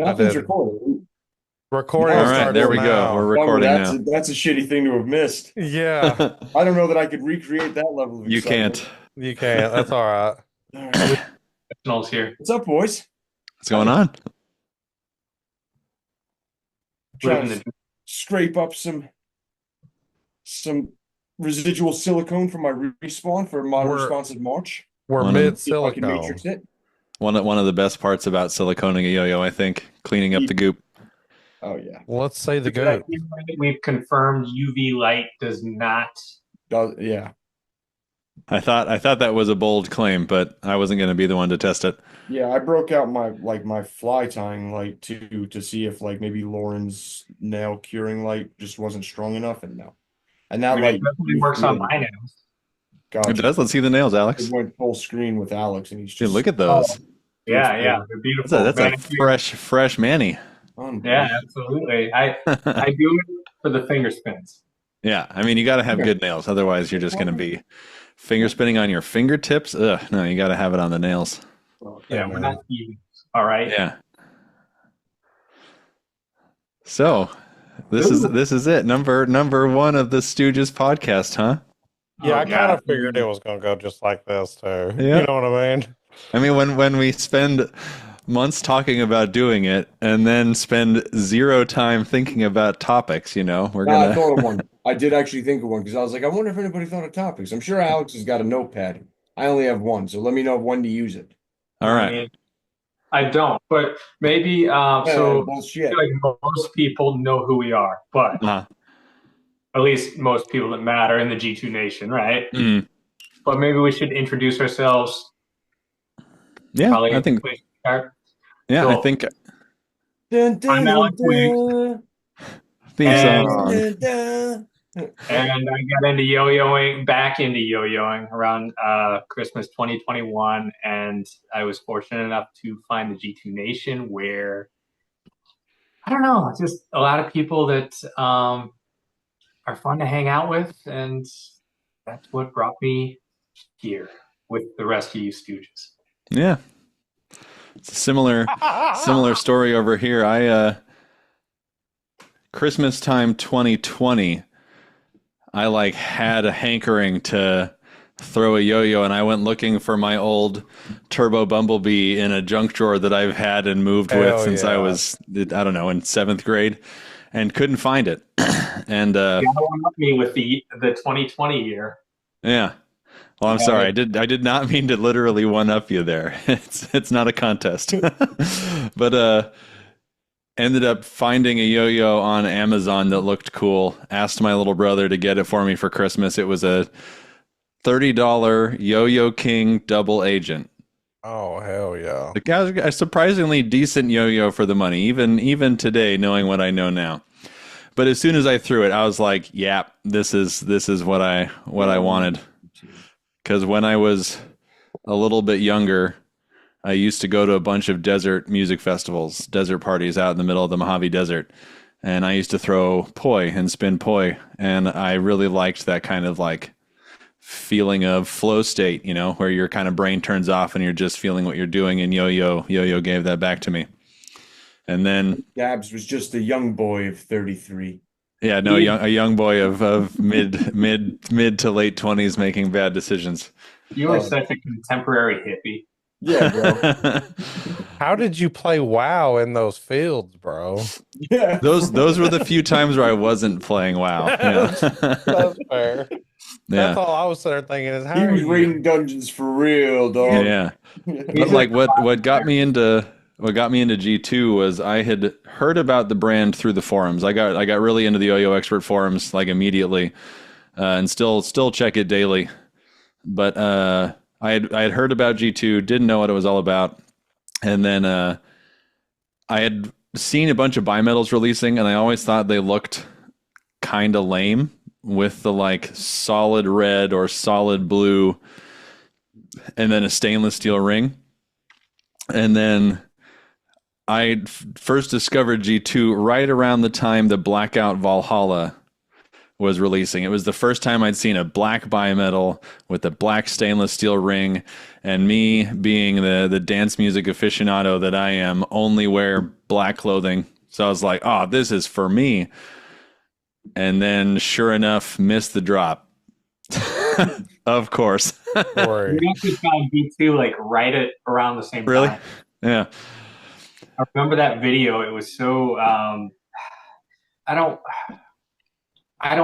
Nothing's did. recorded. Recording Now All it's right, not there starts we go. We're now. Oh, recording now. that's a shitty thing to have missed. Yeah, I don't know that I could recreate that level of You excitement. can't. you can. That's all right. All right. Professionals here. What's up, boys? What's going on? Trying Living to the scrape up some residual silicone for my respawn for modern We're responsive March. we're One of mid See if I can matrix silicone. it. one of the best parts about siliconing a yo-yo, I think, cleaning up the goop. Oh yeah. Let's say the Did I goat. hear that we've confirmed UV light does not. Yeah. I thought that was a bold claim, but I wasn't going to be the one to test it. Yeah, I broke out my fly tying light too to see if like maybe Lauren's nail curing light just wasn't strong enough, and no. And I that mean, it light definitely works on my nails. It gotcha. does. Let's see the nails, It Alex. went full screen with Alex, and he's Dude, look just at those. Yeah, it's yeah, they're That's a beautiful. that's a Manicure. fresh Manny. Yeah, absolutely. I do it for the finger spins. Yeah, I mean, you got to have good nails. Otherwise, you're just going to be finger spinning on your fingertips. Ugh, no, you got to have it on the nails. Yeah, Hey, we're man. not even. All right. Yeah. So, this is it. Number one of the Stooges podcast, huh? Yeah, Oh, I kind God. of figured it was gonna go just like this too. Yeah. You know what I mean? I mean, when we spend months talking about doing it and then spend zero time thinking about topics, we're I gonna. thought of one. I did actually think of one because I was like, I wonder if anybody thought of topics. I'm sure Alex has got a notepad. I only have one, so let me know when to use it. All I right. mean, I don't, but maybe. So I Bullshit. feel like most people know who we are, but Uh, at least most people that matter in the G2 Nation, right? mm, But maybe we should introduce ourselves. yeah, Probably I think. we should start. Yeah, I So think Dun, I'm dun, Alex Wiggs, dun, theme and song. dun, dun. and I got into yo-yoing, back into yo-yoing around Christmas 2021, and I was fortunate enough to find the G2 Nation, where I don't know, just a lot of people that are fun to hang out with, and that's what brought me here with the rest of you Stooges. Yeah, it's a similar story over here. Christmas time 2020, I like had a hankering to throw a yo-yo, and I went looking for my old Turbo Bumblebee in a junk drawer that I've had and moved with Hell since I yeah. was, I don't know, in seventh grade, and couldn't find it. And You got one up me with the 2020 year. yeah. Well, I'm sorry. I did not mean to literally one up you there. It's not a contest. But ended up finding a yo-yo on Amazon that looked cool. Asked my little brother to get it for me for Christmas. It was a $30 Yo-Yo King double agent. Oh hell yeah. The guy's a surprisingly decent yo-yo for the money, even today, knowing what I know now. But as soon as I threw it, I was like, "Yeah, this is what I wanted." Because when I was a little bit younger, I used to go to a bunch of desert music festivals, desert parties out in the middle of the Mojave Desert. And I used to throw poi and spin poi. And I really liked that kind of like feeling of flow state, where your kind of brain turns off and you're just feeling what you're doing. And yo-yo gave that back to me. And then, Gabs was just a young boy of 33. yeah, no, a young boy of mid to late 20s making bad decisions. You are such a contemporary hippie. Yeah, bro. How did you play WoW in those fields, bro? Yeah. Those were the few times where I wasn't playing WoW. Yeah. That's fair. Yeah. That's all I was sitting there thinking is how He are was you? raiding dungeons for real, dog. Yeah. But like what got me into G2 was I had heard about the brand through the forums. I got really into the Yo-Yo Expert forums like immediately, and still check it daily. But I had heard about G2, didn't know what it was all about, and then I had seen a bunch of bimetals releasing, and I always thought they looked kind of lame with the like solid red or solid blue, and then a stainless steel ring. And then I first discovered G2 right around the time the Blackout Valhalla was releasing. It was the first time I'd seen a black bimetal with a black stainless steel ring, and me being the dance music aficionado that I am, only wear black clothing. So I was like, oh, this is for me. And then sure enough, missed the drop. Of course. Corey. We actually found B2 like around the same Really? time. Yeah. I remember that video. It was so I don't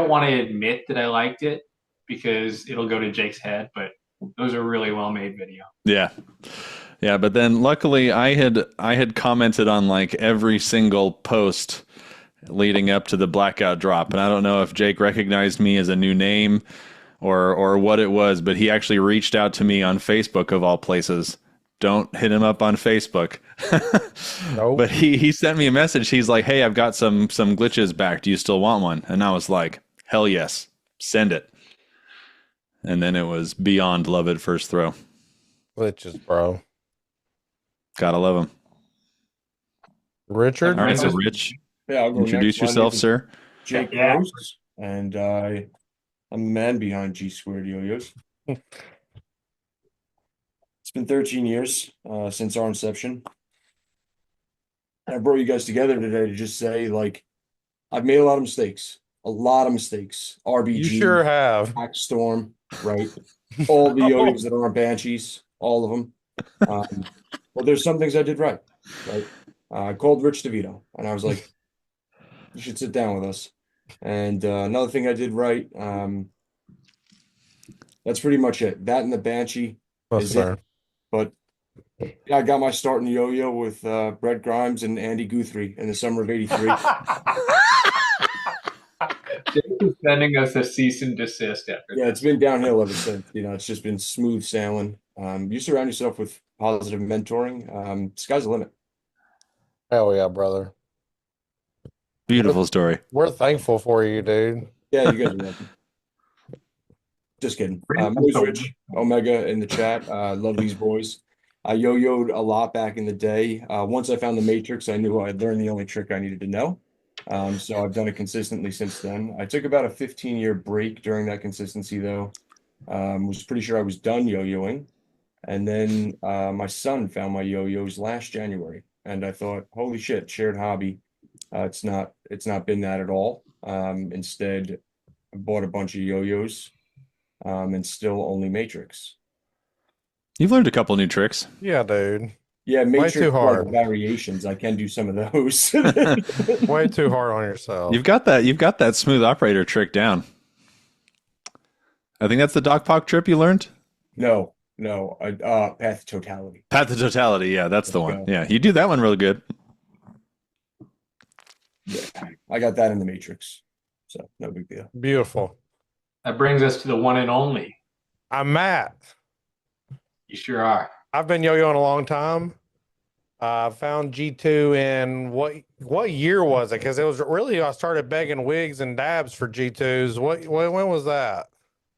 want to admit that I liked it because it'll go to Jake's head, but those are really well made video. Yeah. Yeah, but then luckily I had commented on like every single post leading up to the blackout drop, and I don't know if Jake recognized me as a new name or what it was, but he actually reached out to me on Facebook of all places. Don't hit him up on Facebook. Nope. But he sent me a message. He's like, "Hey, I've got some glitches back. Do you still want one?" And I was like, "Hell yes, send it." And then it was beyond love at first throw. Glitches, bro. Gotta love him. Richard? All right, so Rich, Yeah, I'll go introduce next. My yourself, name is sir. Jake Yeah. Rose, and I'm the man behind G Squared Yo-Yos. It's been 13 years since our inception. I brought you guys together today to just say, like, I've made a lot of mistakes. RBG, You sure have. Hack Storm, right? All the yo-yos that aren't banshees, all of them. But there's some things I did right? I called Rich DeVito, and I was like, you should sit down with us. And another thing I did right, that's pretty much it. That and the Banshee Yes, is sir. it. But yeah, I got my start in the yo-yo with Brett Grimes and Andy Guthrie in the summer of '83. Jake is sending us a cease and desist after Yeah, it's been downhill ever since. It's just been smooth sailing. You surround yourself with positive mentoring. Sky's the limit. Hell yeah, brother. Beautiful story. We're thankful for you, dude. Yeah, you guys are welcome. Just kidding. Always Rich, Omega in the chat. Love these boys. I yo-yoed a lot back in the day. Once I found the Matrix, I knew I'd learned the only trick I needed to know. So I've done it consistently since then. I took about a 15-year break during that consistency, though. Was pretty sure I was done yo-yoing. And then my son found my yo-yos last January. And I thought, holy shit, shared hobby. It's not been that at all. Instead, I bought a bunch of yo-yos and still only Matrix. You've learned a couple new tricks. Yeah, dude. Yeah, Way Matrix too hard. variations. I can do some of those. Way too hard on yourself. You've got that smooth operator trick down. I think that's the Doc Pock trip you learned. No, Path to Totality. Path to Totality, yeah, that's the one. go. Yeah, you do that one really good. Yeah, I got that in the Matrix, so no big deal. Beautiful. That brings us to the one and only. I'm Matt. You sure are. I've been yo-yoing a long time. I found G2 in what year was it? Because it was really I started begging wigs and dabs for G2s. When was that?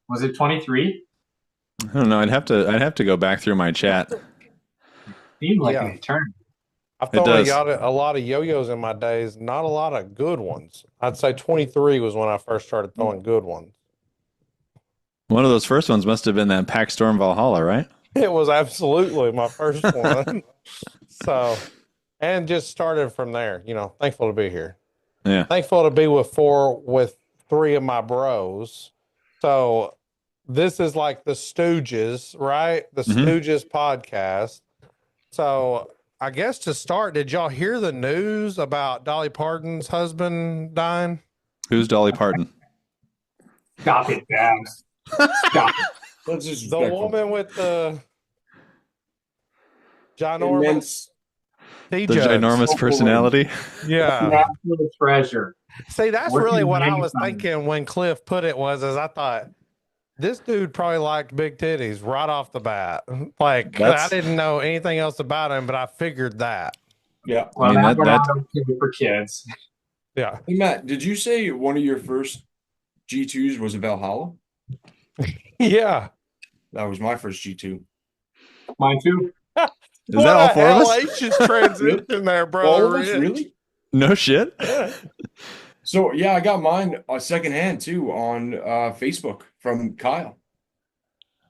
Was it 23? I don't know. I'd have to go back through my chat. Seemed like Yeah. an eternity. I've It thought I does. got a lot of yo-yos in my days, not a lot of good ones. I'd say 23 was when I first started throwing good ones. One of those first ones must have been that Pack Storm Valhalla, right? It was absolutely my first one. So, and just started from there. Thankful to be here. Yeah. Thankful to be with three of my bros. So this is like the Stooges, right? The Stooges podcast. So I guess to start, did y'all hear the news about Dolly Parton's husband dying? Who's Dolly Parton? Stop it, Babs. Stop it. That's just The woman with the ginormous immense. The ginormous personality. Yeah. An absolute treasure. See, that's What really you what I named was on it. thinking when Cliff put it was, as I thought, this dude probably liked big titties right off the bat. Like, That's- I didn't know anything else about him, but I figured that. Yeah. Well, I mean, that that- went out for kids. Yeah. Hey Matt, did you say one of your first G2s was a Valhalla? Yeah. That was my first G2. Mine too. Is that all four of us? Hellacious transition there, brother. All of us, Rich. really? No shit. So yeah, I got mine secondhand too on Facebook from Kyle.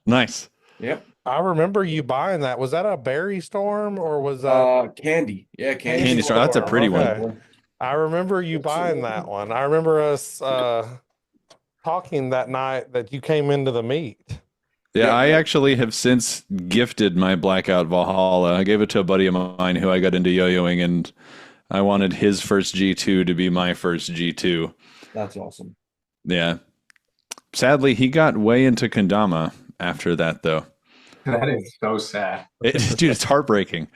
Nice. Yep. I remember you buying that. Was that a berry storm or was that Candy. Yeah, Candy Storm. That's a pretty one. Okay. I remember you buying that one. I remember us talking that night that you came into the meet. Yeah, Yep. I actually have since gifted my Blackout Valhalla. I gave it to a buddy of mine who I got into yo-yoing, and I wanted his first G2 to be my first G2. That's awesome. Yeah. Sadly, he got way into kendama after that, though. That is so sad. Dude, it's heartbreaking.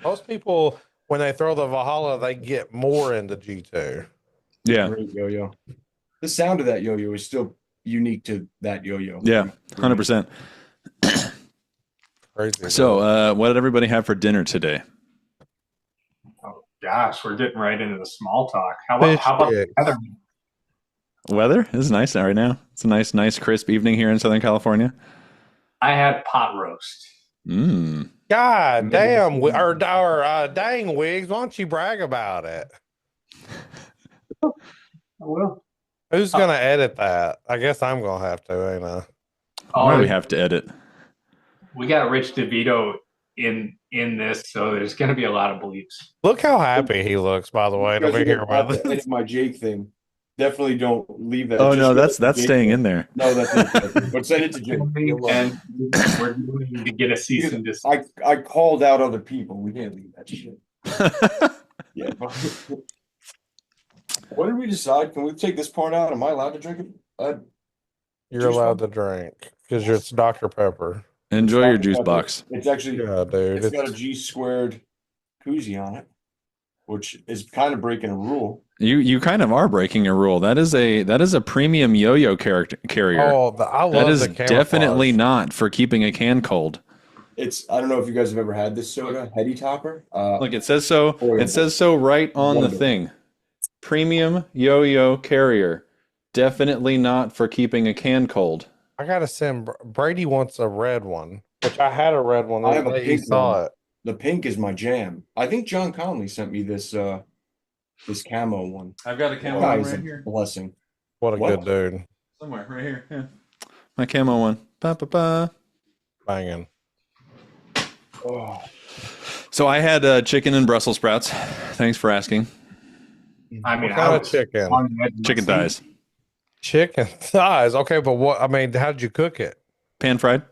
Most people, when they throw the Valhalla, they get more into G2. Yeah. Great yo-yo. The sound of that yo-yo is still unique to that yo-yo. Yeah, 100%. Crazy. So, what did everybody have for dinner today? Oh gosh, we're getting right into the small talk. How Fish about the sticks. weather? Weather is nice right now. It's a nice, crisp evening here in Southern California. I had pot roast. Mm. God damn, dang Wigs, why don't you brag about it? I will. Who's gonna edit that? I guess I'm gonna have to, ain't I? Why do Oh, we have to edit? we got Rich DeVito in this, so there's going to be a lot of bleeps. Look how happy he looks, by the way, to be here about with to us. edit my Jake thing. Definitely don't leave that. Oh Just no, go that's to Jake staying thing. in there. No, that's not. But send it to Jake. He'll love And we're going to get a cease and desist. I called out other people. We can't leave that shit. Yeah. What did we decide? Can we take this part out? Am I allowed to drink it? You're Juice allowed to drink because it's Dr. Pepper. Enjoy your juice box. It's actually Yeah, dude. it's got a G squared koozie on it, which is kind of breaking a rule. You kind of are breaking a rule. That is a premium yo-yo carrier. Oh, I love That is the camouflage. definitely not for keeping a can cold. I don't know if you guys have ever had this soda, Heady Topper. Look, it says so. It says so right on the Wonderful. thing. Premium yo-yo carrier. Definitely not for keeping a can cold. I gotta send Brady wants a red one, which I had a red one. I have a He pink saw one. it. The pink is my jam. I think John Conley sent me this camo one. I've got a That guy is a blessing. What a What? good dude. Somewhere right here. Yeah. My camo one. Ba, ba, ba. Banging. Oh, So I had chicken and Brussels sprouts. Thanks for asking. I mean, What I kind of was chicken? on the edge of my Chicken seat. thighs. Chicken thighs. Okay, but what? I mean, how did you cook it? Pan fried.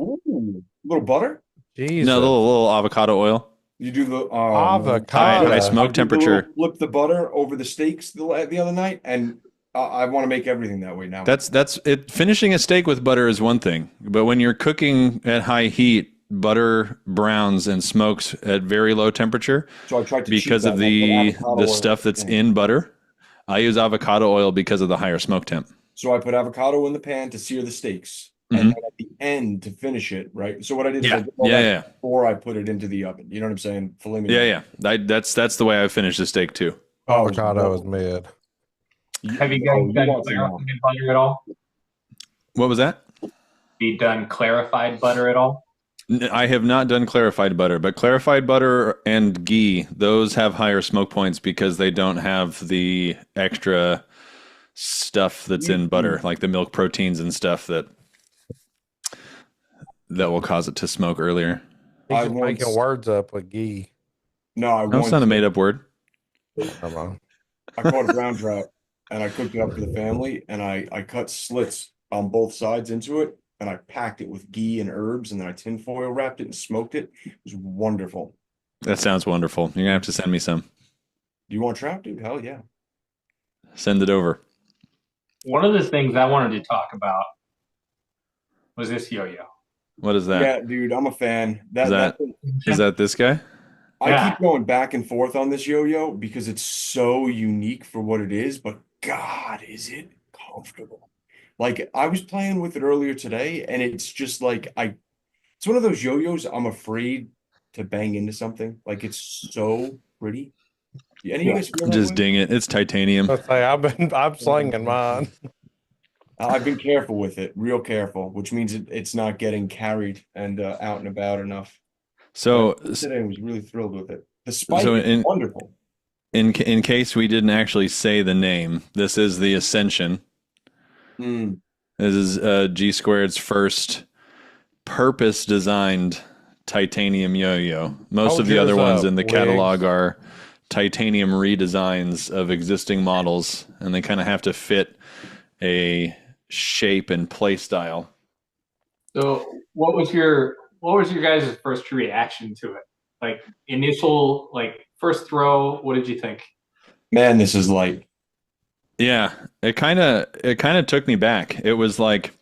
ooh, little butter. Jesus. No, little avocado oil. You do the Avocado. I smoke did the temperature. little flip the butter over the steaks the other night, and I want to make everything that way now. That's it. Finishing a steak with butter is one thing, but when you're cooking at high heat, butter browns and smokes at very low temperature So I tried to cheat because that of and I put avocado the oil stuff that's pan. in butter. I use avocado oil because of the higher smoke temp. So I put avocado in the pan to sear the steaks, Mhm. and then at the end to finish it. Right. So what I did is I Yeah, did all that yeah. before I put it into the oven. You know what I'm saying? Filet mignon. Yeah. That's the way I finish the steak too. Oh, it's Avocado is wonderful. mid. Have you Oh, guys done want some more. clarified butter at all? What was that? You done clarified butter at all? I have not done clarified butter, but clarified butter and ghee, those have higher smoke points because they don't have the extra stuff that's in butter, like the milk proteins and stuff that will cause it to smoke earlier. He's I just once- making words up with ghee. No, I No, it's once not a made up word. Come on. I caught a brown trout and I cooked it up for the family, and I cut slits on both sides into it, and I packed it with ghee and herbs, and then I tinfoil wrapped it and smoked it. It was wonderful. That sounds wonderful. You're gonna have to send me some. Do you want trout, dude? Hell yeah. Send it over. One of the things I wanted to talk about was this yo-yo. What is that? Yeah, dude, I'm a fan. Is that this guy? I Yeah. keep going back and forth on this yo-yo because it's so unique for what it is, but God, is it comfortable. Like I was playing with it earlier today, and it's just like it's one of those yo-yos I'm afraid to bang into something. Like it's so pretty. Any of you guys feel that Just way? ding it. It's titanium. Let's say I'm slinging mine. I've been careful with it, real careful, which means it's not getting carried and out and about enough. So Today I was really thrilled with it. The spike So is in- wonderful. in case we didn't actually say the name, this is the Ascension. Mm. This is G Squared's first purpose-designed titanium yo-yo. Most Hold of the other yours ones up, in the catalog Wiggs. are titanium redesigns of existing models, and they kind of have to fit a shape and play style. So what was your guys' first reaction to it? Like initial like first throw, what did you think? Man, this is like Yeah, it kind of took me back. It was like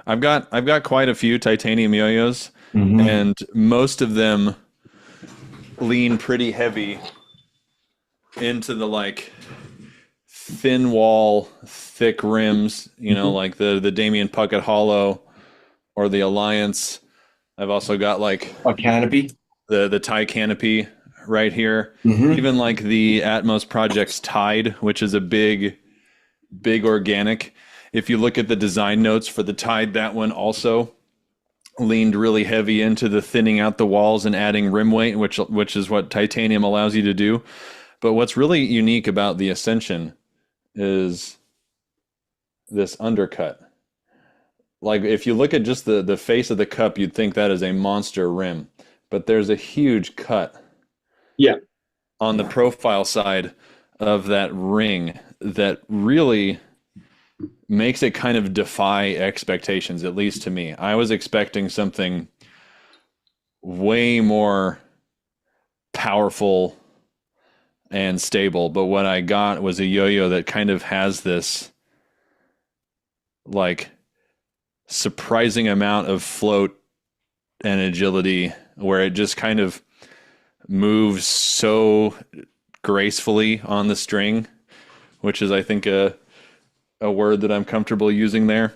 I've got quite a few titanium yo-yos, and most of them lean pretty heavy into the like thin wall, thick rims, like the Damien Puckett Hollow or the Alliance. I've also got like a canopy. the tie canopy right here. Even like the Atmos Project's Tide, which is a big organic. If you look at the design notes for the Tide, that one also leaned really heavy into the thinning out the walls and adding rim weight, which is what titanium allows you to do. But what's really unique about the Ascension is this undercut. Like if you look at just the face of the cup, you'd think that is a monster rim, but there's a huge cut. Yeah. On the profile side of that ring that really makes it kind of defy expectations, at least to me. I was expecting something way more powerful and stable, but what I got was a yo-yo that kind of has this like surprising amount of float and agility where it just kind of moves so gracefully on the string, which is I think a word that I'm comfortable using there.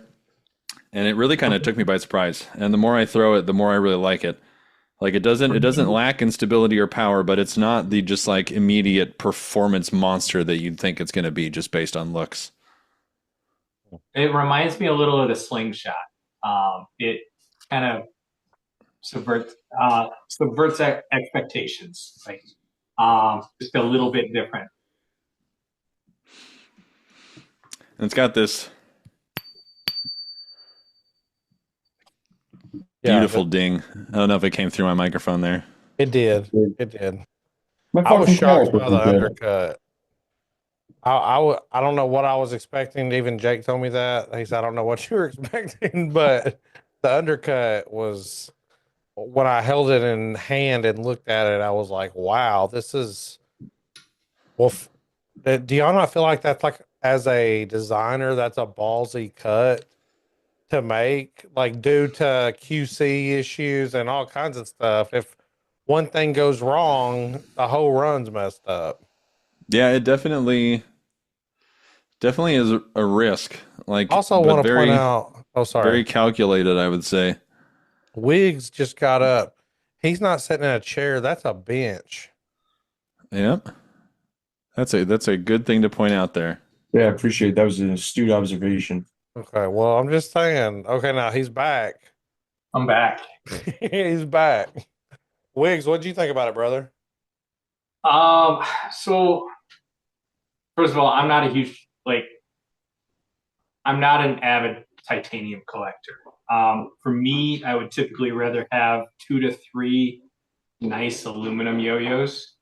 And it really kind of took me by surprise. And the more I throw it, the more I really like it. Like it doesn't lack in stability or power, but it's not the just like immediate performance monster that you'd think it's going to be just based on looks. It reminds me a little of the slingshot. It kind of subverts expectations, like just a little bit different. And it's got this beautiful ding. I don't know if it came through my microphone there. It did. It did. My I was fucking shocked calls by the were good. undercut. I don't know what I was expecting. Even Jake told me that. He said, I don't know what you were expecting, but the undercut was, when I held it in hand and looked at it, I was like, wow, this is, well, do y'all not feel like that's like, as a designer, that's a ballsy cut to make, like due to QC issues and all kinds of stuff? If one thing goes wrong, the whole run's messed up. Yeah, it definitely is a risk. Like, Also, but want to point very, out, oh, sorry, very calculated, I would say. Wiggs just got up. He's not sitting in a chair. That's a bench. Yep. That's a good thing to point out there. Yeah, I appreciate it. That was an astute observation. Okay, well, I'm just saying. Okay, now he's back. I'm back. He's back. Wiggs, what do you think about it, brother? So first of all, I'm not an avid titanium collector. For me, I would typically rather have 2 to 3 nice aluminum yo-yos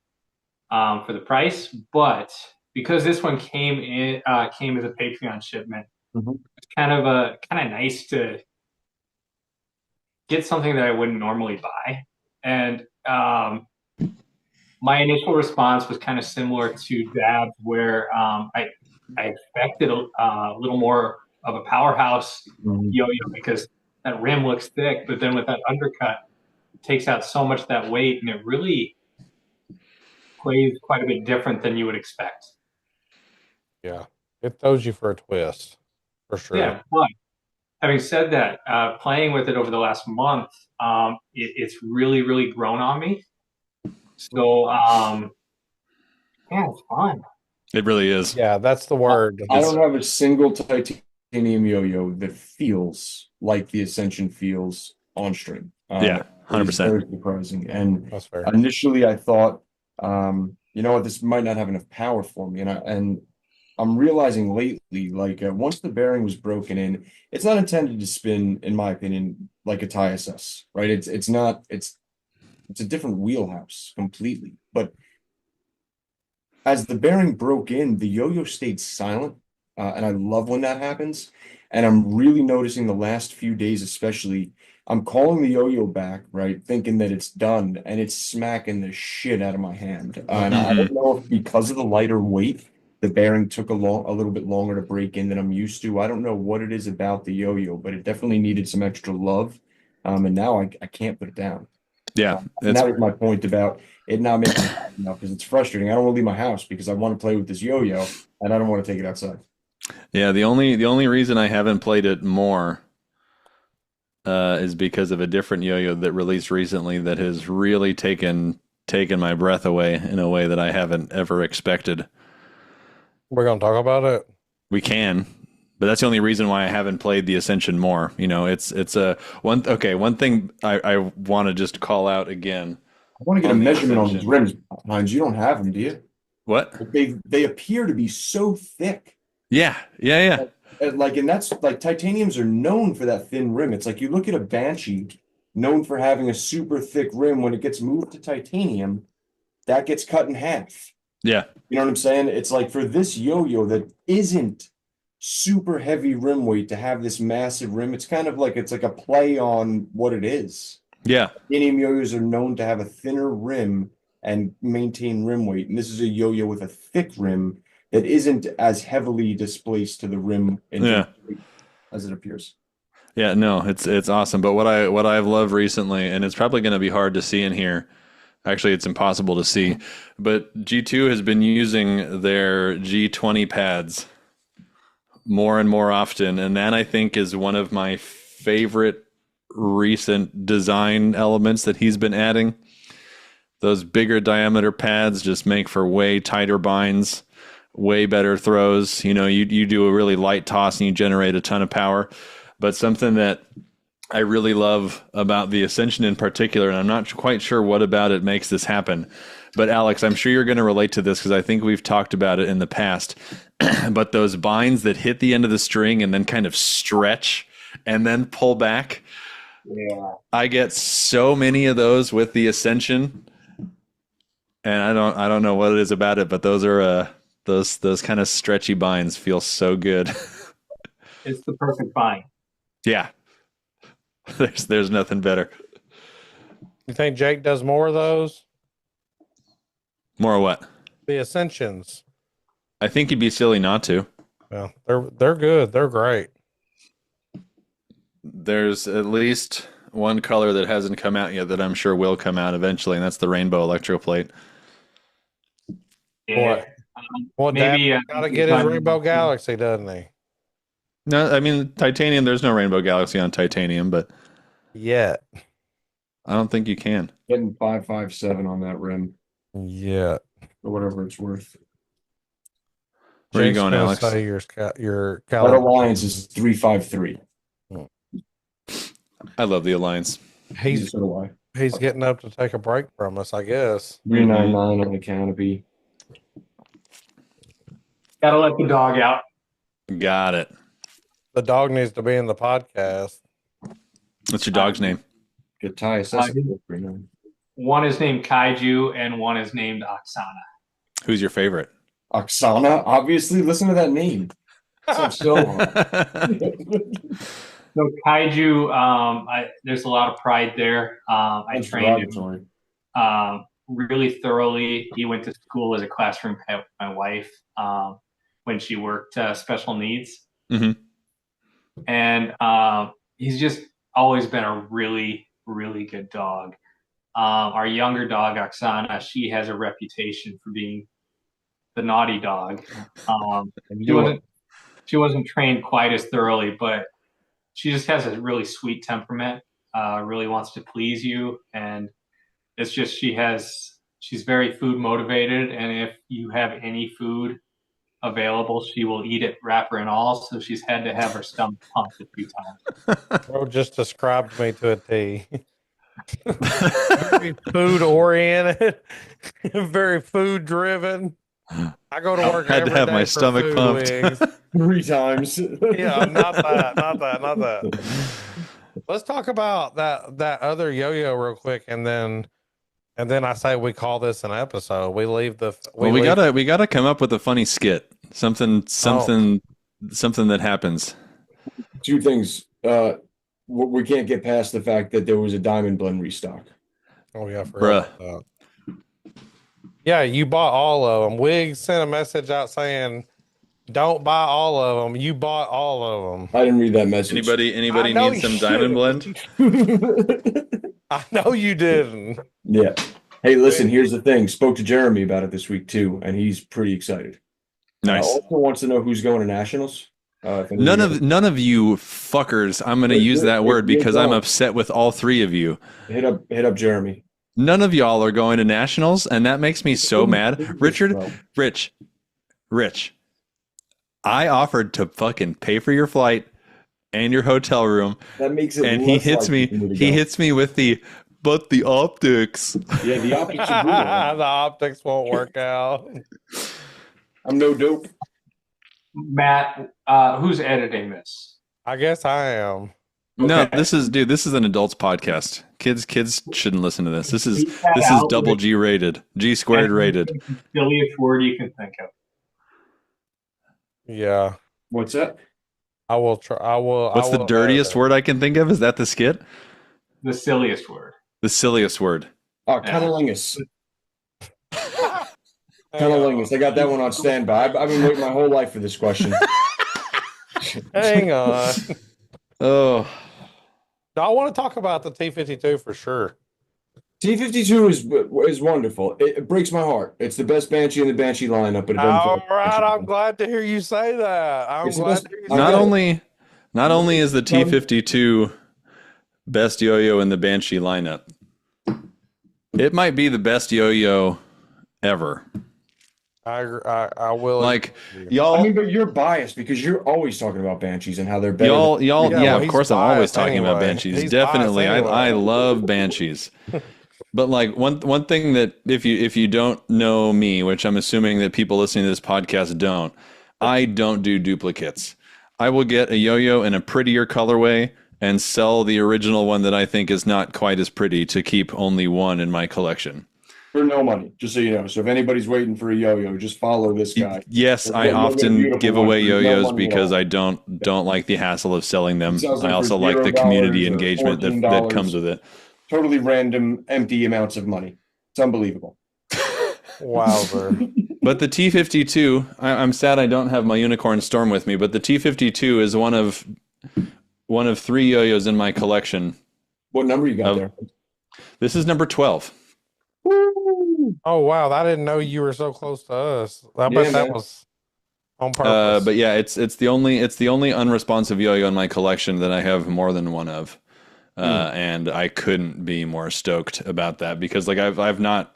for the price. But because this one came as a Patreon shipment, it's kind of nice to get something that I wouldn't normally buy. And my initial response was kind of similar to Dab's, where I expected a little more of a powerhouse yo-yo because that rim looks thick, but then with that undercut, it takes out so much of that weight, and it really plays quite a bit different than you would expect. Yeah, it throws you for a twist, for sure. Yeah, but having said that, playing with it over the last month, it's really, really grown on me. So, yeah, it's fun. It really is. Yeah, that's the word. I don't have a single titanium yo-yo that feels like the Ascension feels on string. Yeah, 100%. Very surprising. And That's fair. initially, I thought you know what, this might not have enough power for me. And I'm realizing lately, like once the bearing was broken in, it's not intended to spin, in my opinion, like a Thai SS, right? It's not, it's a different wheelhouse completely. But as the bearing broke in, the yo-yo stayed silent. And I love when that happens. And I'm really noticing the last few days, especially, I'm calling the yo-yo back, right? Thinking that it's done, and it's smacking the shit out of my hand. And I don't know if because of the lighter weight, the bearing took a little bit longer to break in than I'm used to. I don't know what it is about the yo-yo, but it definitely needed some extra love. And now I can't put it down. Yeah, And that was my point about it not making me happy enough because it's frustrating. I don't want to leave my house because I want to play with this yo-yo and I don't want to take it outside. yeah. The only reason I haven't played it more is because of a different yo-yo that released recently that has really taken my breath away in a way that I haven't ever expected. We're gonna talk about it. We can, but that's the only reason why I haven't played the Ascension more. You know, it's a one. Okay, one thing I want to just call out again. I want to get a On the measurement on these Ascension. rims, Hines. You don't have them, do you? What? But they appear to be so thick. Yeah, yeah, yeah. And that's like titaniums are known for that thin rim. It's like you look at a Banshee, known for having a super thick rim. When it gets moved to titanium, that gets cut in half. Yeah. You know what I'm saying? It's like for this yo-yo that isn't super heavy rim weight to have this massive rim, it's kind of like it's like a play on what it is. Yeah. Titanium yo-yos are known to have a thinner rim and maintain rim weight. And this is a yo-yo with a thick rim that isn't as heavily displaced to the rim Yeah. as it appears. Yeah, no, it's awesome. But what I've loved recently, and it's probably going to be hard to see in here. Actually, it's impossible to see. But G2 has been using their G20 pads more and more often, and that I think is one of my favorite recent design elements that he's been adding. Those bigger diameter pads just make for way tighter binds, way better throws. You know, you do a really light toss and you generate a ton of power. But something that I really love about the Ascension in particular, and I'm not quite sure what about it makes this happen, but Alex, I'm sure you're going to relate to this because I think we've talked about it in the past. But those binds that hit the end of the string and then kind of stretch and then pull back. Yeah. I get so many of those with the Ascension, and I don't know what it is about it, but those are those kind of stretchy binds feel so good. It's the perfect bind. Yeah. There's nothing better. You think Jake does more of those? More what? The Ascensions. I think you'd be silly not to. Yeah, they're good. They're great. There's at least one color that hasn't come out yet that I'm sure will come out eventually, and that's the rainbow electroplate. Yeah. Well, Maybe, Dad gotta get his Rainbow Galaxy, doesn't he? No, I mean titanium. There's no rainbow galaxy on titanium, but Yeah. I don't think you can. Getting 557 on that rim Yeah. or whatever it's worth. Where are you Jake's going, gonna Alex? say your That Cali- Alliance is 353. I love the Alliance. He's So do I. he's getting up to take a break from us, I guess. 399 on the canopy. Gotta let the dog out. Got it. The dog needs to be in the podcast. What's your dog's name? Good tie. One is named Kaiju and one is named Oksana. Who's your favorite? Oksana, obviously. Listen to that name. Sounds so So Kaiju, there's a lot of pride there. I trained him really thoroughly. He went to school as a classroom pet with my wife when she worked special needs. Mm-hmm. And he's just always been a really, really good dog. Our younger dog, Oksana, she has a reputation for being the naughty dog. She wasn't trained quite as thoroughly, but she just has a really sweet temperament, really wants to please you. And it's just she's very food motivated. And if you have any food available, she will eat it, wrapper and all. So she's had to have her stomach pumped a few times. Bro just described me to a T. Very food oriented, very food driven. I go to work Had to every have day my for stomach food pumped. wings. 3 times. Yeah, not that. Let's talk about that other yo-yo real quick, and then I say we call this an episode. We leave the Well, we gotta come up with a funny skit. Something that happens. 2 things. We can't get past the fact that there was a Diamond Blend restock. Oh yeah, I forgot about that. Yeah, you bought all of them. Wig sent a message out saying, "Don't buy all of them." You bought all of them. I didn't read that message. Anybody know need some you Diamond Blend? I know you didn't. Yeah. Hey, listen, here's the thing. Spoke to Jeremy about it this week too, and he's pretty excited. Nice. Also wants to know who's going to nationals. None of you fuckers. I'm going to use that word because I'm upset with all 3 of you. Hit up Jeremy. None of y'all are going to nationals, and that makes me so mad. Rich, I offered to fucking pay for your flight and your hotel room. That makes it. And he hits me. He hits me with the optics. Yeah, the optics are brutal. The optics won't work out. I'm no dope. Matt, who's editing this? I guess I am. No, this is an adults podcast. Kids shouldn't listen to this. This is double G rated, G squared rated. The silliest word you can think of. Yeah. What's that? I will try. What's the dirtiest word I can think of? Is that the skit? The silliest word. The silliest word. Oh, cunnilingus. Cunnilingus. I got that one on standby. I've been waiting my whole life for this question. Hang on. Oh. I want to talk about the T-52 for sure. T-52 is wonderful. It breaks my heart. It's the best Banshee in the Banshee lineup. But All right, I'm glad to hear you say that. Not only is the T-52 best yo-yo in the Banshee lineup, it might be the best yo-yo ever. I will. Like y'all. I mean, but you're biased because you're always talking about Banshees and how they're better. Yeah, of course I'm always talking anyway. about Banshees. He's Definitely, anyway. I love Banshees. But like one thing that if you don't know me, which I'm assuming that people listening to this podcast don't, I don't do duplicates. I will get a yo-yo in a prettier colorway and sell the original one that I think is not quite as pretty to keep only one in my collection. For no money, just so you know. So if anybody's waiting for a yo-yo, just follow this guy. Yes, I often give away yo-yos because I don't like the hassle of selling them. I also like the community engagement that comes with it. Totally random, empty amounts of money. It's unbelievable. Wowzer. But the T-52, I'm sad I don't have my Unicorn Storm with me, but the T-52 is one of 3 yo-yos in my collection. What number you got there? This is number 12. Oh wow, I didn't know you were so close to us. I bet that was on purpose. But yeah, it's the only unresponsive yo-yo in my collection that I have more than one of. And I couldn't be more stoked about that because like I've not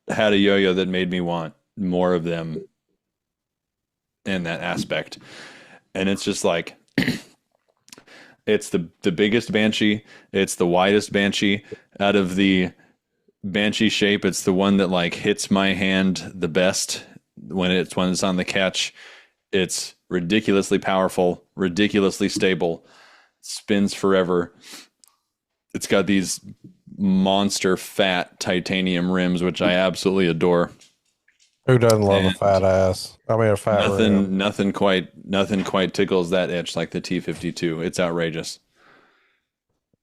had a yo-yo that made me want more of them in that aspect. And it's just like it's the biggest Banshee, it's the widest Banshee out of the Banshee shape. It's the one that like hits my hand the best when it's on the catch. It's ridiculously powerful, ridiculously stable, spins forever. It's got these monster fat titanium rims, which I absolutely adore. Who doesn't love a fat ass? I mean, a fat rim. Nothing quite tickles that itch like the T-52. It's outrageous.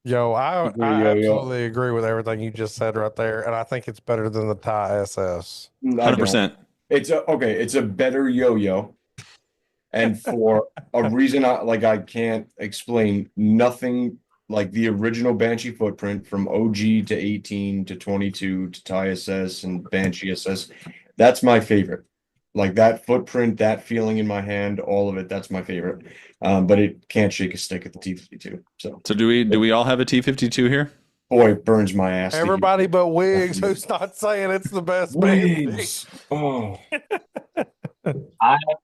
Yo, I absolutely agree with everything you just said right there, and I think it's better than the Thai SS. 100%. It's a better yo-yo, and for a reason I can't explain. Nothing like the original Banshee footprint from OG to 18 to 22 to Thai SS and Banshee SS. That's my favorite. Like that footprint, that feeling in my hand, all of it. That's my favorite. But it can't shake a stick at the T-52. So do we all have a T-52 here? Boy, it burns my ass. Everybody but Wiggs, who's not saying it's the best. Wiggs. Oh,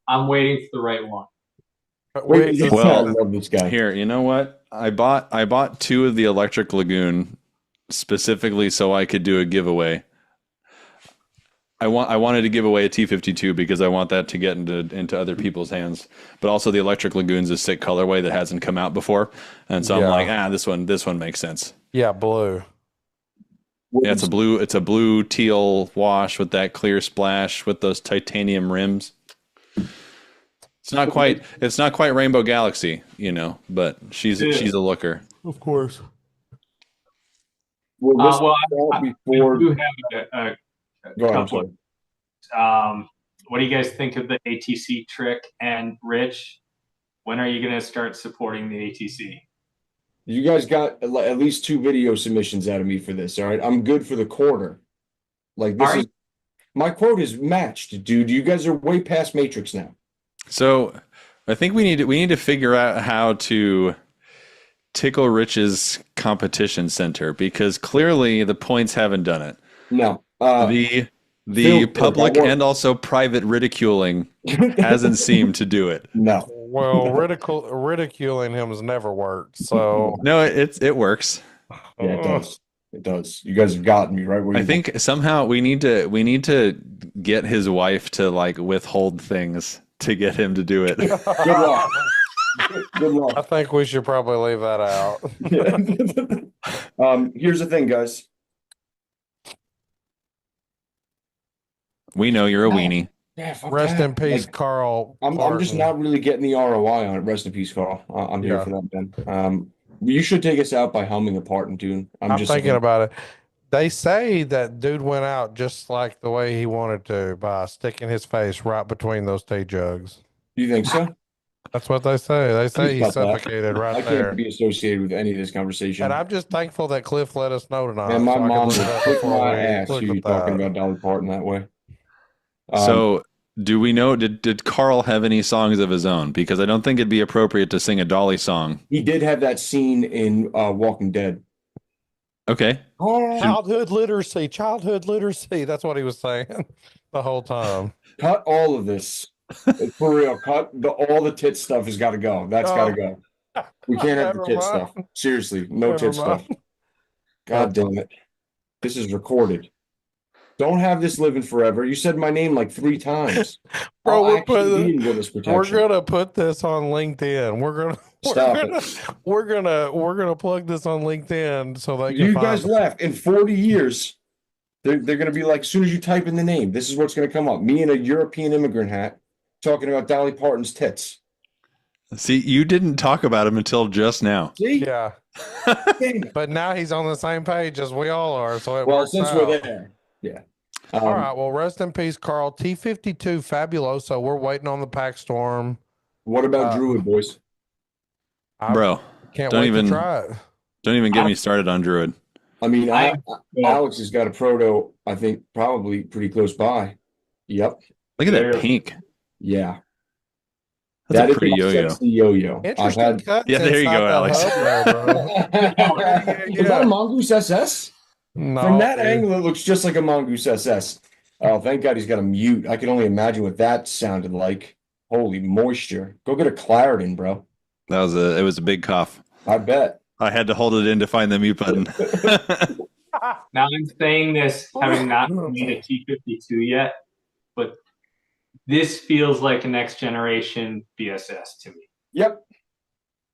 I'm waiting for the right one. Wiggs, well, I love this guy. Here, you know what? I bought 2 of the Electric Lagoon specifically so I could do a giveaway. I wanted to give away a T52 because I want that to get into other people's hands. But also the Electric Lagoon's a sick colorway that hasn't come out before. And so I'm like, this one makes sense. Yeah, blue. Yeah, it's a blue teal wash with that clear splash with those titanium rims. It's not quite Rainbow Galaxy, but she's a looker. Of course. Well, I before do have a couple. What do you guys think of the ATC trick? And Rich, when are you going to start supporting the ATC? You guys got at least 2 video submissions out of me for this. All right, I'm good for the quarter. Like this is my quote is matched, dude. You guys are way past Matrix now. So I think we need to figure out how to tickle Rich's competition center because clearly the points haven't done it. No, the public and also private ridiculing hasn't seemed to do it. No. Well, ridiculing him has never worked. So no, it works. Yeah, it does. It does. You guys have gotten me right where you I think somehow we need to get his wife to like withhold things to get him to do it. Good luck. Good luck. I think we should probably leave that out. Yeah. Here's the thing, guys. We know you're a weenie. Yeah, Rest in peace, Carl. I'm just not really getting the ROI on it. Rest in peace, Carl. I'm here for that, Ben. You should take us out by humming a part and tune. I'm just thinking about it. They say that dude went out just like the way he wanted to by sticking his face right between those tea jugs. You think so? That's what they say. They say he suffocated right there. I can't be associated with any of this conversation. And I'm just thankful that Cliff let us know tonight. And my so mom would kick my ass you talking about Dolly Parton that way. So do we know, did Carl have any songs of his own? Because I don't think it'd be appropriate to sing a Dolly song. He did have that scene in Walking Dead. Okay. Childhood literacy. That's what he was saying the whole time. Cut all of this. For real. Cut all the tit stuff has got to go. That's got to go. We can't have the tit stuff. Seriously. No tit stuff. God damn it. This is recorded. Don't have this living forever. You said my name like 3 times. Bro, we're gonna put this on LinkedIn. We're gonna plug this on LinkedIn so that you guys left in 40 years. They're gonna be like, as soon as you type in the name, this is what's gonna come up. Me in a European immigrant hat talking about Dolly Parton's tits. See, you didn't talk about him until just now. See? Yeah. But now he's on the same page as we all are. So since we're there. Yeah. All right. Well, rest in peace, Carl. T52 Fabuloso. We're waiting on the Pack Storm. What about Druid, boys? Bro, can't wait to try it. Don't even get me started on Druid. I mean, Alex has got a proto, I think, probably pretty close by. Yep. Look at that pink. Yeah. That's a pretty yo-yo. Yo-yo. Interesting cut. Yeah, there you go, Alex. Is that a Mongoose SS? No, From that angle, it looks just like a Mongoose SS. Oh, thank God he's got a mute. I can only imagine what that sounded like. Holy moisture. Go get a Claritin, bro. It was a big cough. I bet. I had to hold it in to find the mute button. Now I'm saying this having not made a T52 yet, but this feels like a next generation BSS to me.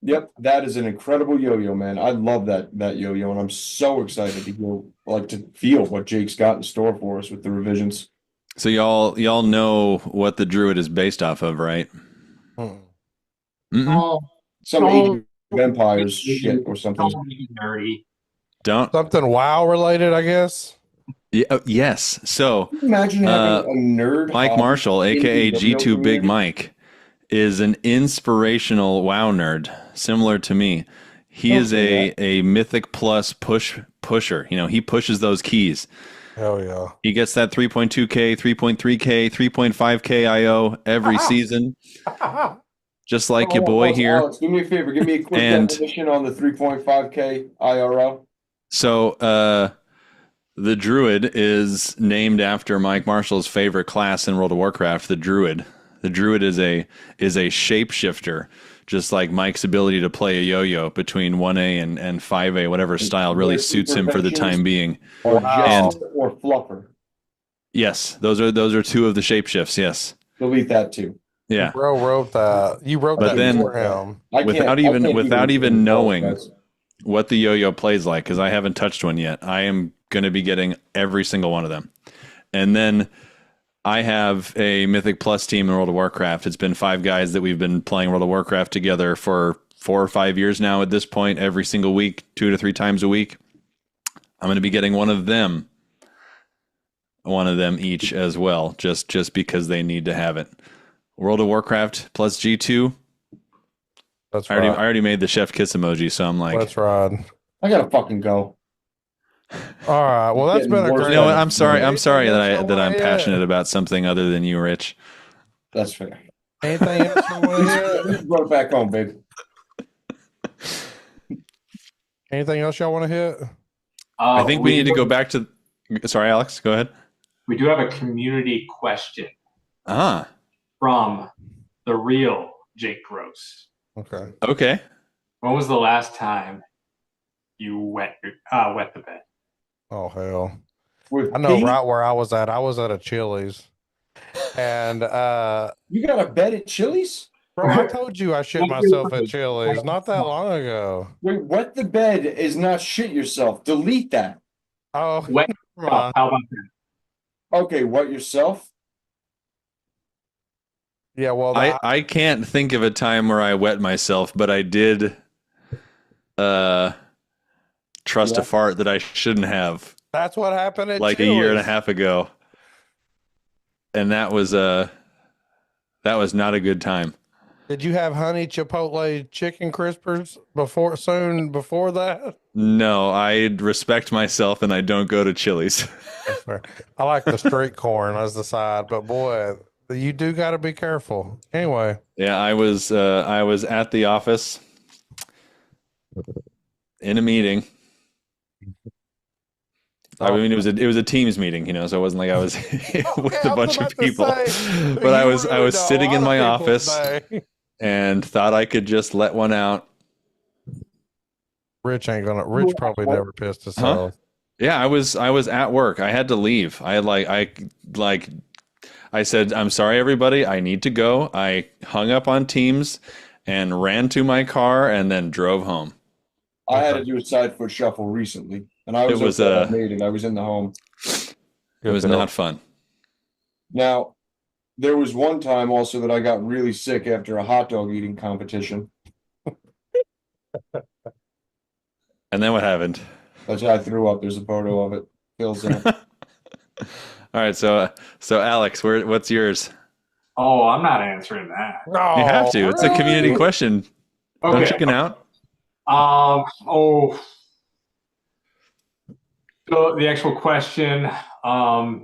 Yep, that is an incredible yo-yo, man. I love that yo-yo, and I'm so excited to feel what Jake's got in store for us with the revisions. So y'all know what the Druid is based off of, right? Some Age of Empires shit or something. Nerdy. Something WoW related, I guess. Yeah. Yes. So imagine having a nerd. Mike Marshall, aka G2 Big Mike, is an inspirational WoW nerd, similar to me. He is a Mythic Plus pusher. He pushes those keys. Hell yeah. He gets that 3.2K, 3.3K, 3.5K IO every season. Just like your boy here. Alex, do me a favor. Give me a quick definition on the 3.5K IRO. So the Druid is named after Mike Marshall's favorite class in World of Warcraft, the Druid. The Druid is a shapeshifter just like Mike's ability to play a yo-yo between 1A and 5A, whatever style really suits him for the time being. Or Wow. jester or fluffer. Yes, those are two of the shapeshifts. Yes, Delete that too. yeah. Bro wrote that. You wrote But that then- for him. Without even anything knowing guys. what the yo-yo plays like, because I haven't touched one yet, I am going to be getting every single one of them. And then I have a Mythic Plus team in World of Warcraft. It's been 5 guys that we've been playing World of Warcraft together for 4 or 5 years now at this point, every single week, 2 to 3 times a week. I'm going to be getting one of them each as well, just because they need to have it. World of Warcraft plus G2. That's I right. already made the chef kiss emoji, so I'm like, That's right. I gotta fucking go. All right. Well, that's been a Getting great. you know what? I'm sorry Anything that else you I'm wanna passionate hit? about something other than you, Rich. That's fair. Anything else you want to hit? Brought it back home, baby. Anything else y'all want to hit? I think we need to go back to. Sorry, Alex. Go ahead. We do have a community question Ah, from the real Jake Gross. Okay. okay. When was the last time you wet the bed? Oh hell. With I know Pete, right where I was at. I was at a Chili's. And you got a bed at Chili's? bro, I told you I shit myself at Chili's not that long ago. Wait, wet the bed is not shit yourself. Delete that. Oh, Wet come on. How about that? Okay, what yourself? Yeah, well, I can't think of a time where I wet myself, but I did trust Yeah. a fart that I shouldn't have that's what happened at like Chili's. a year and a half ago. And that was not a good time. Did you have honey chipotle chicken crispers before that? No, I respect myself and I don't go to Chili's. That's fair. I like the street corn as the side, but boy, you do got to be careful. Anyway, Yeah, I was at the office in a meeting. I mean, it was a Teams meeting, so it wasn't like I was with a bunch of people. But I was sitting in my office and thought I could just let one out. Rich probably never pissed himself. Huh? Yeah, I was at work. I had to leave. I said, "I'm sorry, everybody. I need to go." I hung up on Teams and ran to my car and then drove home. I had to do a side foot shuffle recently, and I was I made it. I was in the home. It was not fun. Now, there was one time also that I got really sick after a hot dog eating competition. And then what happened? That's why I threw up. There's a photo of it. Phil's in it. All right, so Alex, what's yours? Oh, I'm not answering that. No, You have to. It's a community question. Don't Okay. chicken out. So the actual question, I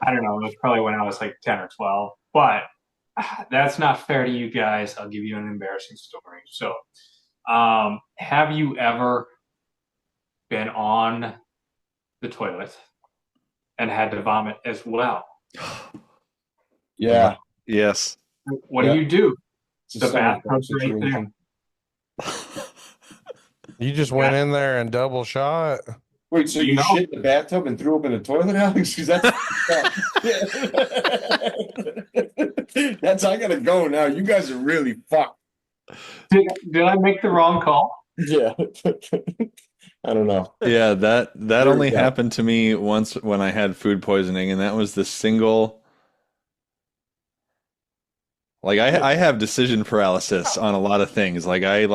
don't know. It was probably when I was like 10 or 12, but that's not fair to you guys. I'll give you an embarrassing story. So, have you ever been on the toilet and had to vomit as well? Yeah. Yes. What do you do? It's a The stomach bug bathtub's right there. situation. You just went in there and double shot. Wait, so you shit in the bathtub and threw up in the toilet, Alex? Because that's I gotta go now. You guys are really fucked. Did I make the wrong call? Yeah. I don't know. Yeah, that Very only bad. happened to me once when I had food poisoning, and that was the single. Like I have decision paralysis on a lot of things. Like I'm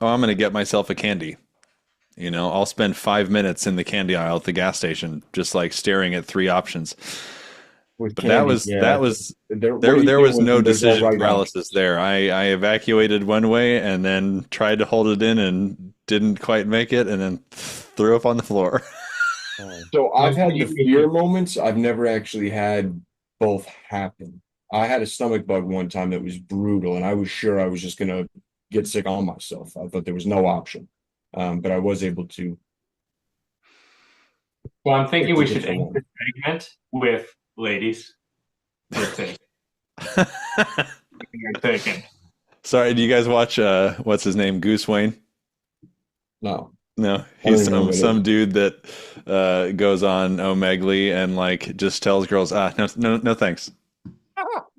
gonna get myself a candy. I'll spend 5 minutes in the candy aisle at the gas station, just like staring at 3 options. With But candy, that was There there was no there's decision right paralysis there. I evacuated one way and then tried to hold it in and didn't quite make it, and then threw up on the floor. So I've had the fear moments. I've never actually had both happen. I had a stomach bug one time that was brutal, and I was sure I was just gonna get sick on myself. I thought there was no option, but I was able to. Well, I'm thinking we should Different end one. this segment with ladies. You're taken. You're taken. Sorry, do you guys watch what's his name? Goose Wayne? No. No, I he's don't know who it some is. dude that goes on Omegle and like just tells girls, no thanks.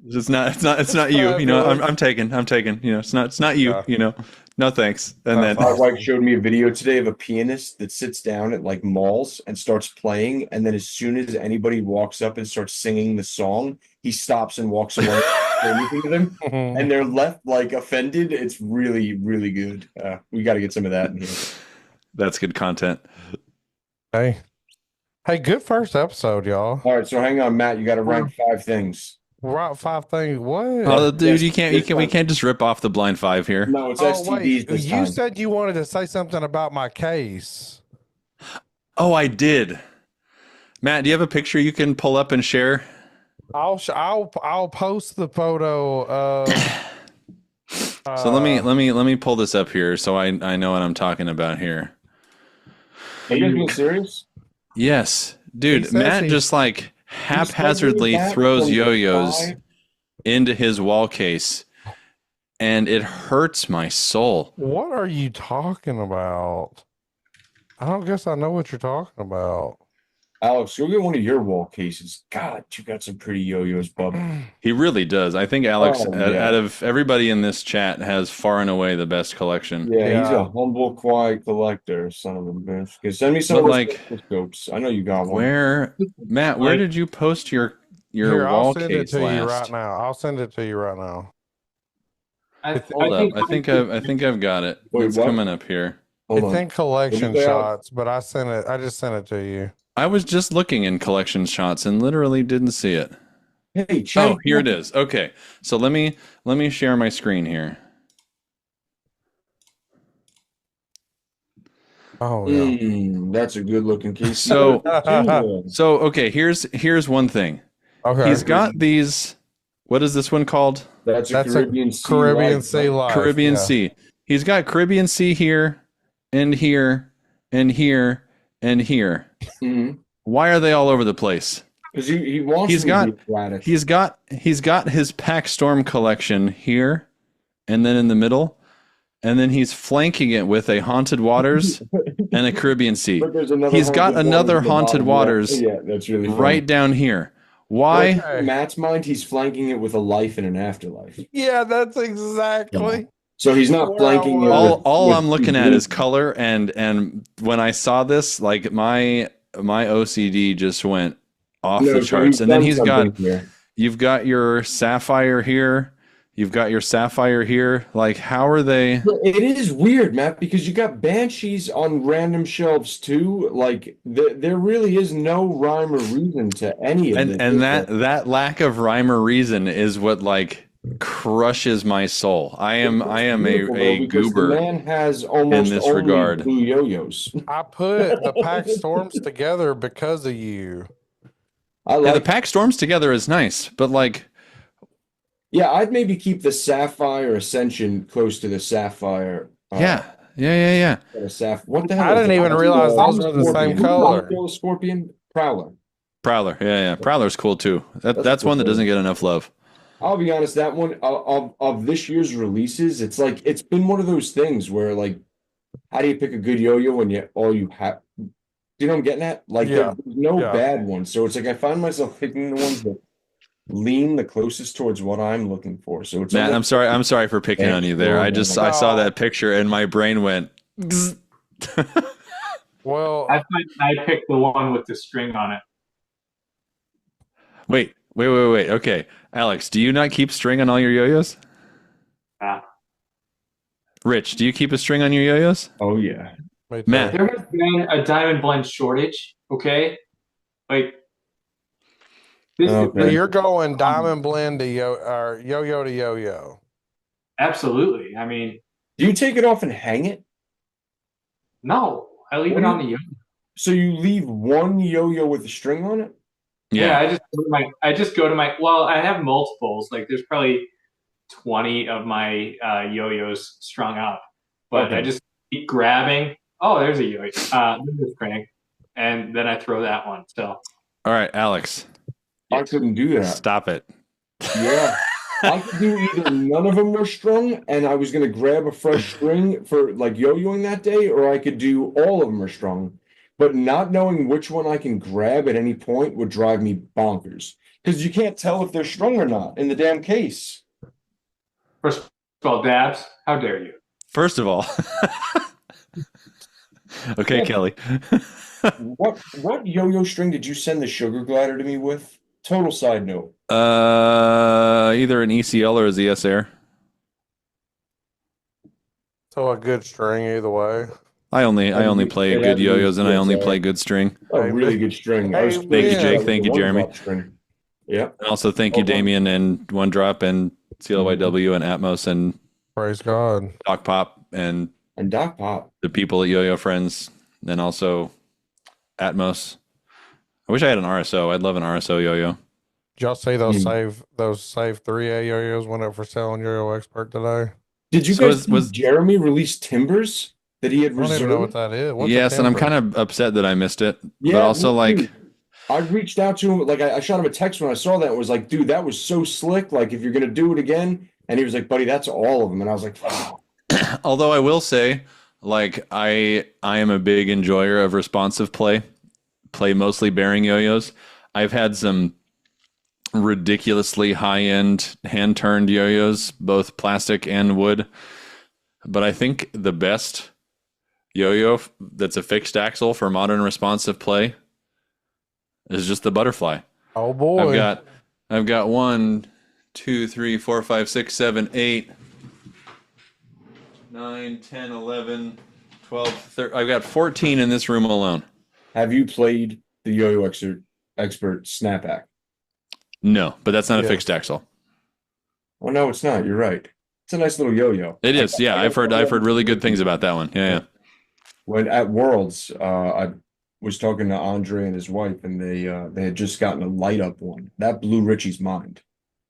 It's not you. You know, Fabulous. I'm taken. You know, it's not you. Yeah. You know, no thanks. And That's then My awesome. wife showed me a video today of a pianist that sits down at like malls and starts playing, and then as soon as anybody walks up and starts singing the song, he stops and walks away. Say anything to them, and they're left like offended. It's really, really good. We got to get some of that in here. that's good content. Hey, good first episode, y'all. All right, so hang on, Matt. You got to rank 5 things. Right, 5 things. What? Oh, dude, Yes, we can't just rip off the blind 5 here. No, it's Oh, STDs wait. this You time. said you wanted to say something about my case. Oh, I did. Matt, do you have a picture you can pull up and share? I'll post the photo. So let me pull this up here so I know what I'm talking about here. Are you guys being serious? Yes, dude, says Matt he- just like haphazardly He's throws from yo-yos 5. into his wall case, and it hurts my soul. What are you talking about? I don't guess I know what you're talking about. Alex, go get one of your wall cases. God, you got some pretty yo-yos, bub. He really does. I think Alex, Oh, yeah. out of everybody in this chat, has far and away the best collection. Yeah, he's Yeah. a humble, quiet collector, son of a bitch. Okay, send me some But, of those like, microscopes. I know you got one. Where, Matt? Where Like- did you post your Here, I'll wall send it case to you right last? now. I'll send it to you right now. Hold up. I think I've got it. Wait, It's what? coming up here. Hold It's on. in collection What did you say, Alex? shots, but I just sent it to you. I was just looking in collection shots and literally didn't see it. Hey, check. Oh, here it is. Okay. So let me share my screen here. Oh yeah. That's a good looking case. So- Yeah. So okay, here's one thing. Okay. He's got these. What is this one called? That's a That's Caribbean Sea Caribbean life, Sea right? Life. Caribbean yeah. Sea. He's got Caribbean Sea here, and here, and here, and here. Mhm. Why are they all over the place? Because he wants He's to got- be erratic. He's got his Pack Storm collection here, and then in the middle, and then he's flanking it with a Haunted Waters and a Caribbean Sea. But there's another He's got Haunted another Waters at the Haunted bottom Waters left. Yeah, that's really funny. right down here. Why? Okay. In Matt's mind, he's flanking it with a life and an afterlife. Yeah, that's exactly. So he's not Where flanking it. I was. All with I'm looking at is color, and when I saw this, like my OCD just went off No, the so charts. And then done he's got something here. you've got your sapphire here, you've got your sapphire here. Like, how are they? It is weird, Matt, because you got banshees on random shelves too. Like there really is no rhyme or reason to any of this. And that lack of rhyme or reason is what like crushes my soul. I am Beautiful, a though, because goober. The man has almost this only regard. blue yo-yos. I put the Pack Storms together because of you. I Yeah, like. the Pack Storms together is nice, but like, Yeah, I'd maybe keep the Sapphire Ascension close to the Sapphire. yeah. What the hell? I is didn't it? even realize those Prowler were the same Scorpion. color. Scorpion Prowler. Prowler. Yeah. Prowler's cool too. That's cool one that too. doesn't get enough love. I'll be honest, that one of this year's releases, it's like it's been one of those things where like, how do you pick a good yo-yo when you have? Do you know what I'm getting at? Like, Yeah. there's no Yeah. bad ones. So it's like I find myself picking the ones that lean the closest towards what I'm looking for. So it's Matt, almost- I'm sorry for picking on you there. I saw that picture and my brain went. "Gzz." Well, I picked the one with the string on it. Wait. Okay, Alex, do you not keep string on all your yo-yos? Ah. Rich, do you keep a string on your yo-yos? Oh yeah. me too. Matt. There has been a diamond blend shortage. Okay, like this. Okay. So you're going diamond blend to yo-yo to yo-yo. Absolutely. I mean, Do you take it off and hang it? no, I leave What it do on you- the yo. So you leave one yo-yo with a string on it? Yeah, I just go to my. Well, I have multiples. Like, there's probably 20 of my yo-yos strung up, but Okay. I just keep grabbing. Oh, there's a yo-yo. There's a string, and then I throw that one. So All right, Alex, I couldn't do that. stop it. Yeah. I could do either none of them were strung and I was going to grab a fresh string for like yo-yoing that day, or I could do all of them are strung. But not knowing which one I can grab at any point would drive me bonkers because you can't tell if they're strung or not in the damn case. First of all, Dabs, how dare you? First of all, okay, Yeah. Kelly. What yo-yo string did you send the sugar glider to me with? Total side note. Either an ECL or a ZS Air. So a good string either way. I only play It good had to be yo-yos and I only ZS Air. play good string. A really good string. I was Hey, Thank you, pleased Jake. with Thank the you, one Jeremy. drop string. Yeah. And also thank you, Well done. Damien and One Drop and CLYW and Atmos and Praise God. Doc Pop and And Doc Pop. the people at Yo-Yo Friends and also Atmos. I wish I had an RSO. I'd love an RSO yo-yo. Did y'all see those Hmm. save 3A yo-yos went up for sale on Yo-Yo Expert today? Did you So guys see Jeremy release timbers that he had I don't even know what reserved? that is. What's a Yes, and I'm timber? kind of upset that I missed it. Yeah, but also me like too. I reached out to him, like I shot him a text when I saw that and was like, dude, that was so slick. Like, if you're gonna do it again, and he was like, buddy, that's all of them. And I was like, wow. although I will say, like I am a big enjoyer of responsive play mostly bearing yo-yos. I've had some ridiculously high-end hand-turned yo-yos, both plastic and wood. But I think the best yo-yo that's a fixed axle for modern responsive play is just the butterfly. Oh boy. I've got 1, 2, 3, 4, 5, 6, 7, 8, 9, 10, 11, 12, 13. I've got 14 in this room alone. Have you played the Yo-Yo Expert Snapback? No, but that's not a Yeah. fixed axle. Oh no, it's not. You're right. It's a nice little yo-yo. It is. Yeah, I've heard really good things about that one. Yeah, yeah. When at Worlds, I was talking to Andre and his wife, and they had just gotten a light up one that blew Richie's mind.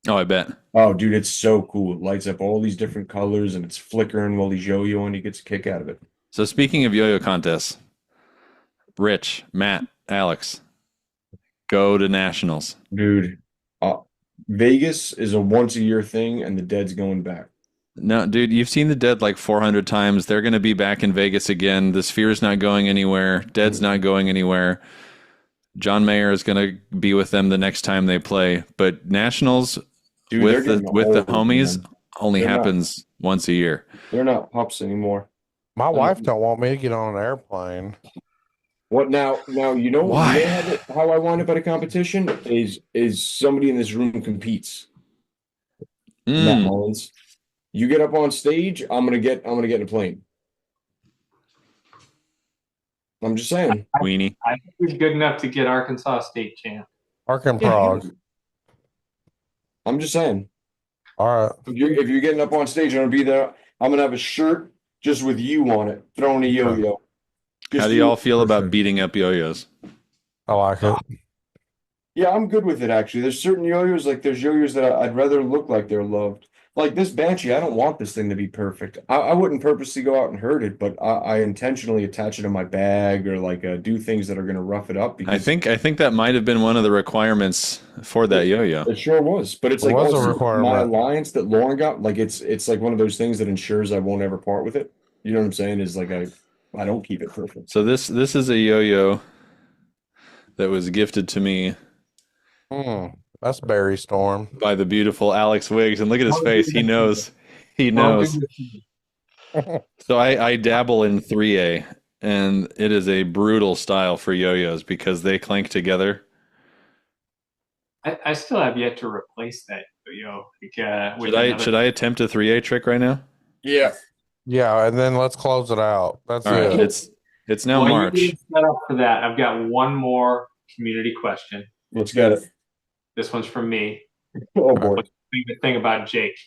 Oh, I bet. Oh, dude, it's so cool. It lights up all these different colors, and it's flickering while he's yo-yoing. He gets a kick out of it. So speaking of yo-yo contests, Rich, Matt, Alex, go to nationals. Dude, Vegas is a once-a-year thing, and the Dead's going back. No, dude, you've seen the Dead like 400 times. They're going to be back in Vegas again. The Sphere's not going anywhere. Dead's not going anywhere. John Mayer is going to be with them the next time they play. But nationals Dude, with they're the getting old, homies man. only They're not- happens once a year. They're not pups anymore. My wife don't want me to get on an airplane. What now? You know Why? how I wind up at a competition is somebody in this room competes. Matt Mullins. You get up on stage, I'm gonna get in a plane. I'm just saying. Weenie. I think he's good enough to get Arkansas State champ. Arkin Prague. I'm just saying. All right. If you're getting up on stage, I'm gonna be there. I'm gonna have a shirt just with you on it, throwing a yo-yo. How do y'all feel about beating up yo-yos? I like it. Yeah, I'm good with it actually. There's certain yo-yos, like there's yo-yos that I'd rather look like they're loved. Like this Banshee, I don't want this thing to be perfect. I wouldn't purposely go out and hurt it, but I intentionally attach it to my bag or like do things that are going to rough it up. I think that might have been one of the requirements for that yo-yo. It sure was, but it's It like was a also requirement. my alliance that Lauren got. Like it's like one of those things that ensures I won't ever part with it. You know what I'm saying? Is like I don't keep it perfect. So this is a yo-yo that was gifted to me That's Barry Storm. by the beautiful Alex Wiggs, and look at his face. He knows. He knows. So I dabble in 3A, and it is a brutal style for yo-yos because they clank together. I still have yet to replace that yo. Should I attempt a 3A trick right now? Yeah. Yeah, and then let's close it out. That's All right, it. it's now While you're March. getting set up for that, I've got one more community question. Let's get it. This one's from me. Oh boy. What's your favorite thing about Jake?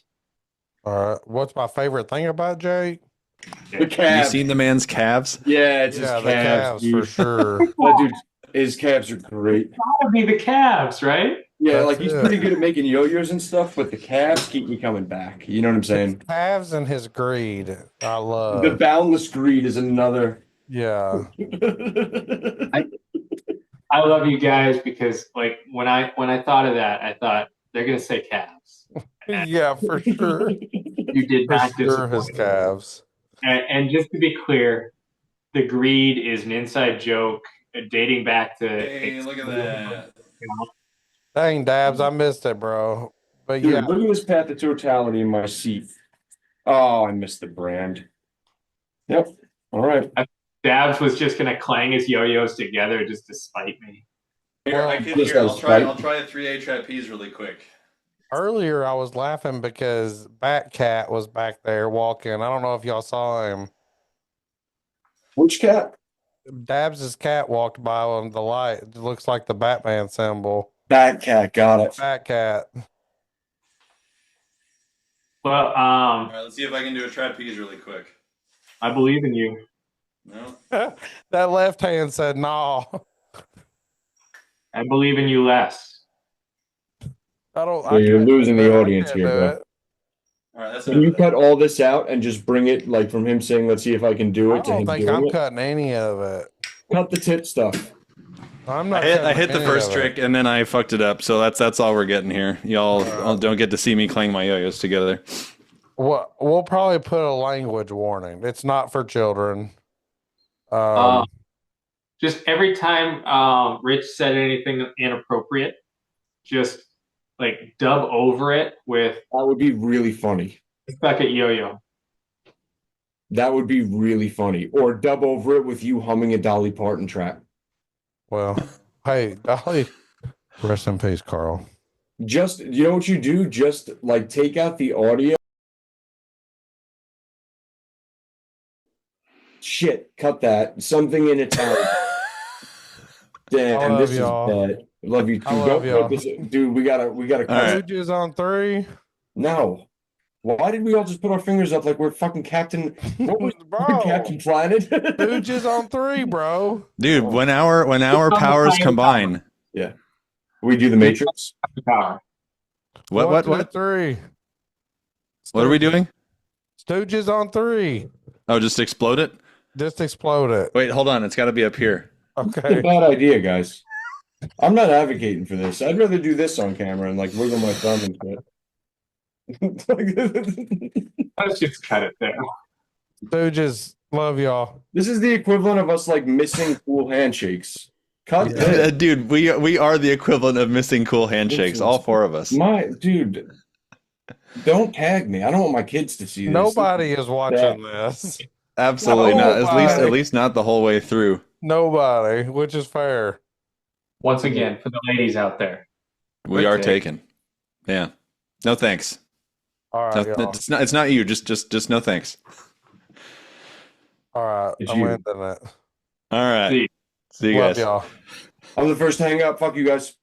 All right. What's my favorite thing about Jake? The Have you calves. seen the man's calves? Yeah, it's Yeah, his the calves, calves dude. for sure. That dude, his calves are great. That would be the Cavs, right? Yeah, That's like he's it. pretty good at making yo-yos and stuff, but the calves keep me coming back. You know what I'm saying? Calves and his greed. I The love. boundless greed is another. Yeah. I love you guys because like when I thought of that, I thought they're gonna say calves. Yeah, for sure. You did For not sure, his disappoint. calves. And just to be clear, the greed is an inside joke dating back to. Hey, look at that. Dang, Dabs, I missed it, bro. But Dude, yeah, look at this path to totality in my seat. Oh, I missed the brand. Yep. All right. Dabs was just gonna clang his yo-yos together just to spite me. Here, I can Just here. as spite. I'll try a 3A trapeze really quick. earlier I was laughing because Batcat was back there walking. I don't know if y'all saw him. Which cat? Dabs' cat walked by on the light. It looks like the Batman symbol. Bat cat. Got it. Batcat. Well, All right, let's see if I can do a trapeze really quick. I believe in you. No. That left hand said no. I believe in you less. I don't. Yeah, you're can't losing do the it. I audience can't here, do bro. it. All right, that's Can you cut all this out and just bring it like from him saying, "Let's see if I can do I it," to don't him think doing I'm it? cutting any of it. Cut the tit stuff. I'm not. I hit cutting the any first of it. trick and then I fucked it up. So that's all we're getting here. Y'all don't get to see me clang my yo-yos together. We'll probably put a language warning. It's not for children. Just every time Rich said anything inappropriate, just like dub over it with That would be really funny. stuck at yo-yo. That would be really funny. Or dub over it with you humming a Dolly Parton track. Well, hey, Dolly, rest in peace, Carl. Just, you know what you do? Just like take out the audio. Shit, cut that. Something in Italian. Damn, I love this y'all. is bad. Love you too. I love Don't y'all. put this, dude. We gotta cut. All right. Stooges on 3. No. Why did we all just put our fingers up like we're fucking Captain? What was Bro. Captain Planet? Stooges on 3, bro. Dude, when our powers combine. Yeah. We do the Matrix. Power. What 1, 2, what? 3. What are we doing? Stooges on 3. Oh, just explode it? Just explode it. Wait, hold on. It's got to be up here. Okay. Bad idea, guys. I'm not advocating for this. I'd rather do this on camera and like wiggle my thumb and shit. Let's just cut it there. Stooges, love y'all. This is the equivalent of us like missing cool handshakes. Cut Yeah. this. Dude, we are the equivalent of missing cool handshakes, all four of us. My dude, don't tag me. I don't want my kids to see this. Nobody is watching this. Absolutely not. Nobody. At least not the whole way through. Nobody, which is fair. Once again, for the ladies out there. We are taken. Yeah. No thanks. All No, right, y'all. it's not you. Just no thanks. All right, It's I'm you. ending it. All right. See. See you Love guys. y'all. I'm the first to hang up. Fuck you guys.